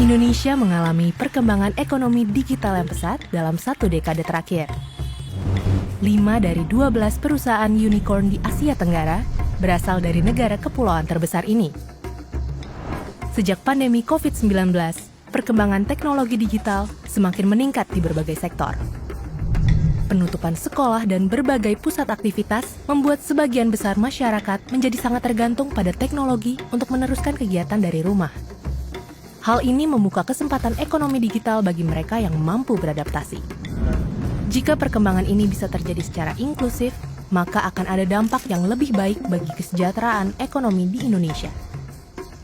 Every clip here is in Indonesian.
Indonesia mengalami perkembangan ekonomi digital yang pesat dalam 1 dekade terakhir. 5 dari 12 perusahaan unicorn di Asia Tenggara berasal dari negara kepulauan terbesar ini. Sejak pandemi COVID-19, perkembangan teknologi digital semakin meningkat di berbagai sektor. Penutupan sekolah dan berbagai pusat aktivitas membuat sebagian besar masyarakat menjadi sangat tergantung pada teknologi untuk meneruskan kegiatan dari rumah. Hal ini membuka kesempatan ekonomi digital bagi mereka yang mampu beradaptasi. Jika perkembangan ini bisa terjadi secara inklusif, maka akan ada dampak yang lebih baik bagi kesejahteraan ekonomi di Indonesia.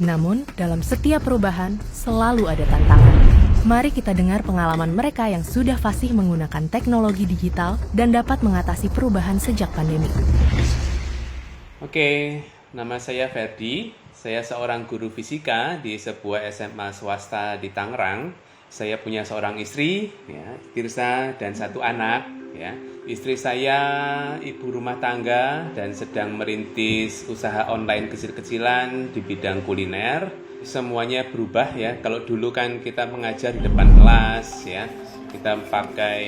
Namun, dalam setiap perubahan, selalu ada tantangan. Mari kita dengar pengalaman mereka yang sudah fasih menggunakan teknologi digital dan dapat mengatasi perubahan sejak pandemi. Oke, nama saya Ferdi. Saya seorang guru fisika di sebuah SMA swasta di Tangerang. Saya punya seorang istri, ya, Tirsa, dan 1 anak. Ya. Istri saya ibu rumah tangga dan sedang merintis usaha online kecil-kecilan di bidang kuliner. Semuanya berubah ya. Kalau dulu kan kita mengajar di depan kelas, ya, kita pakai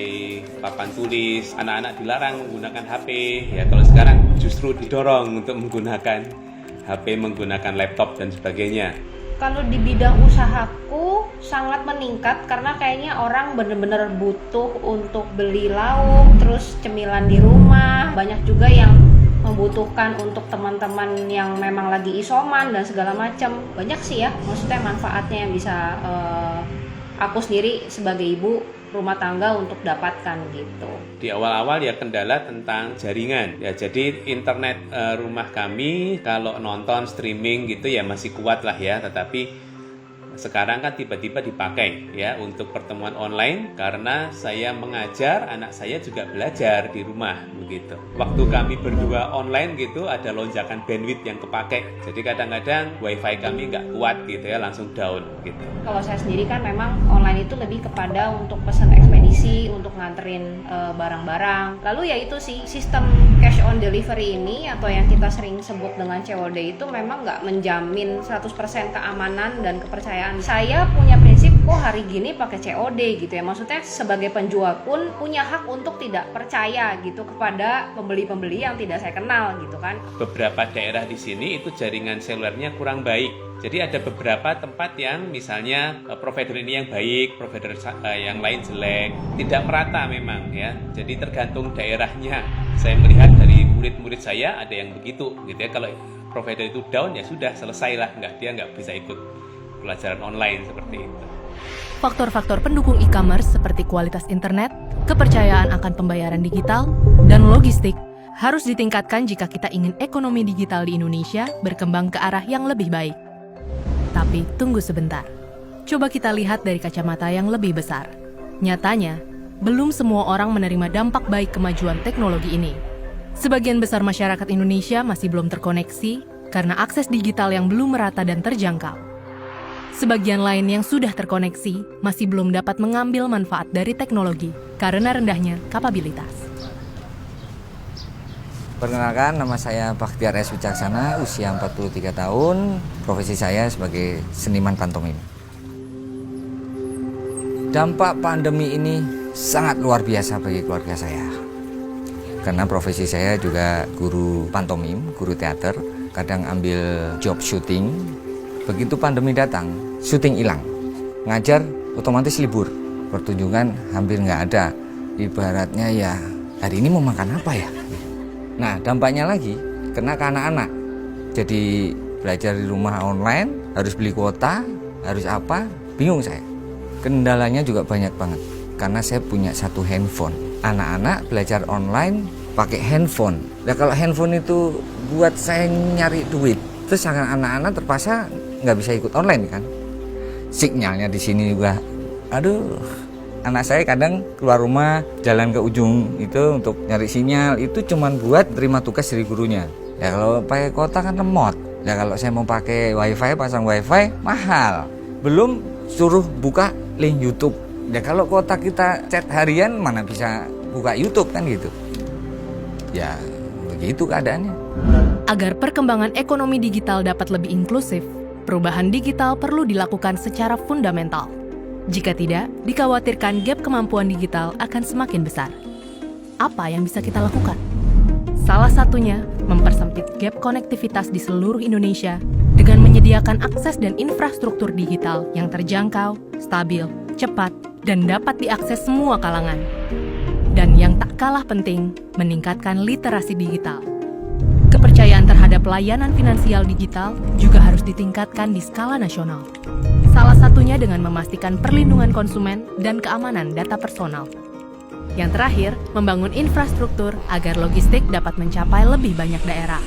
papan tulis. Anak-anak dilarang menggunakan HP. Ya, kalau sekarang justru didorong untuk menggunakan HP, menggunakan laptop dan sebagainya. Kalau di bidang usahaku sangat meningkat karena kayaknya orang benar-benar butuh untuk beli lauk, terus cemilan di rumah. Banyak juga yang membutuhkan untuk teman-teman yang memang lagi isoman dan segala macam. Banyak sih ya, maksudnya manfaatnya yang bisa aku sendiri sebagai ibu rumah tangga untuk dapatkan gitu. Di awal-awal ya kendala tentang jaringan. Ya jadi internet rumah kami kalau nonton streaming gitu ya masih kuat lah ya, tetapi sekarang kan tiba-tiba dipakai ya untuk pertemuan online karena saya mengajar, anak saya juga belajar di rumah begitu. Waktu kami berdua online gitu ada lonjakan bandwidth yang kepakai. Jadi kadang-kadang wifi kami nggak kuat gitu ya, langsung down gitu. Kalau saya sendiri kan memang online itu lebih kepada untuk pesan ekspedisi, untuk nganterin barang-barang. Lalu ya itu sih sistem cash on delivery ini atau yang kita sering sebut dengan COD itu memang nggak menjamin 100% keamanan dan kepercayaan. Saya punya prinsip, hari gini pakai COD gitu ya. Maksudnya sebagai penjual pun punya hak untuk tidak percaya gitu kepada pembeli-pembeli yang tidak saya kenal gitu kan. Beberapa daerah di sini itu jaringan selulernya kurang baik. Jadi ada beberapa tempat yang misalnya provider ini yang baik, provider yang lain jelek, tidak merata memang ya. Jadi tergantung daerahnya. Saya melihat dari murid-murid saya ada yang begitu gitu ya. Kalau provider itu down ya sudah selesai lah, dia nggak bisa ikut pelajaran online seperti itu. Faktor-faktor pendukung e-commerce seperti kualitas internet, kepercayaan akan pembayaran digital, dan logistik harus ditingkatkan jika kita ingin ekonomi digital di Indonesia berkembang ke arah yang lebih baik. Tapi tunggu sebentar. Coba kita lihat dari kacamata yang lebih besar. Nyatanya, belum semua orang menerima dampak baik kemajuan teknologi ini. Sebagian besar masyarakat Indonesia masih belum terkoneksi karena akses digital yang belum merata dan terjangkau. Sebagian lain yang sudah terkoneksi masih belum dapat mengambil manfaat dari teknologi karena rendahnya kapabilitas. Perkenalkan, nama saya Bakhtiar S. Wicaksana, usia 43 tahun, profesi saya sebagai seniman pantomim. Dampak pandemi ini sangat luar biasa bagi keluarga saya. Karena profesi saya juga guru pantomim, guru teater, kadang ambil job syuting. Begitu pandemi datang, syuting hilang, ngajar otomatis libur, pertunjukan hampir nggak ada. Ibaratnya ya, hari ini mau makan apa ya? Nah, dampaknya lagi kena ke anak-anak. Jadi belajar di rumah online, harus beli kuota, harus apa, bingung saya. Kendalanya juga banyak banget, karena saya punya 1 handphone. Anak-anak belajar online pakai handphone. Nah, kalau handphone itu buat saya nyari duit, terus anak-anak terpaksa nggak bisa ikut online kan. Sinyalnya di sini juga, aduh. Anak saya kadang keluar rumah, jalan ke ujung itu untuk nyari sinyal, itu cuman buat terima tugas dari gurunya. Ya kalau pakai kuota kan lemot. Ya kalau saya mau pakai wifi, pasang wifi, mahal. Belum suruh buka link YouTube. Ya kalau kuota kita chat harian, mana bisa buka YouTube kan gitu. Ya begitu keadaannya. Agar perkembangan ekonomi digital dapat lebih inklusif, Perubahan digital perlu dilakukan secara fundamental. Jika tidak, dikhawatirkan gap kemampuan digital akan semakin besar. Apa yang bisa kita lakukan? Salah satunya, mempersempit gap konektivitas di seluruh Indonesia dengan menyediakan akses dan infrastruktur digital yang terjangkau, stabil, cepat, dan dapat diakses semua kalangan. Dan yang tak kalah penting, meningkatkan literasi digital. Kepercayaan terhadap layanan finansial digital juga harus ditingkatkan di skala nasional. Salah satunya dengan memastikan perlindungan konsumen dan keamanan data personal. Yang terakhir, membangun infrastruktur agar logistik dapat mencapai lebih banyak daerah.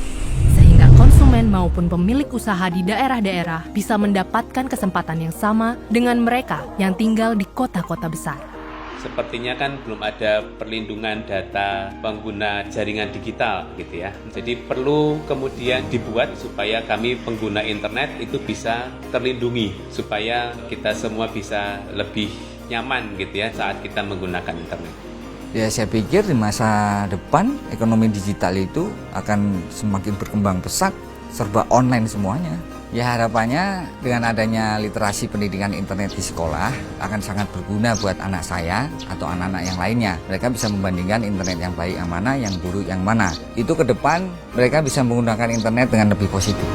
Sehingga konsumen maupun pemilik usaha di daerah-daerah bisa mendapatkan kesempatan yang sama dengan mereka yang tinggal di kota-kota besar. Sepertinya kan belum ada perlindungan data pengguna jaringan digital gitu ya. Jadi perlu kemudian dibuat supaya kami pengguna internet itu bisa terlindungi, supaya kita semua bisa lebih nyaman gitu ya saat kita menggunakan internet. Ya, saya pikir di masa depan ekonomi digital itu akan semakin berkembang pesat, serba online semuanya. Ya, harapannya dengan adanya literasi pendidikan internet di sekolah akan sangat berguna buat anak saya atau anak-anak yang lainnya. Mereka bisa membandingkan internet yang baik yang mana, yang buruk yang mana. Itu ke depan mereka bisa menggunakan internet dengan lebih positif.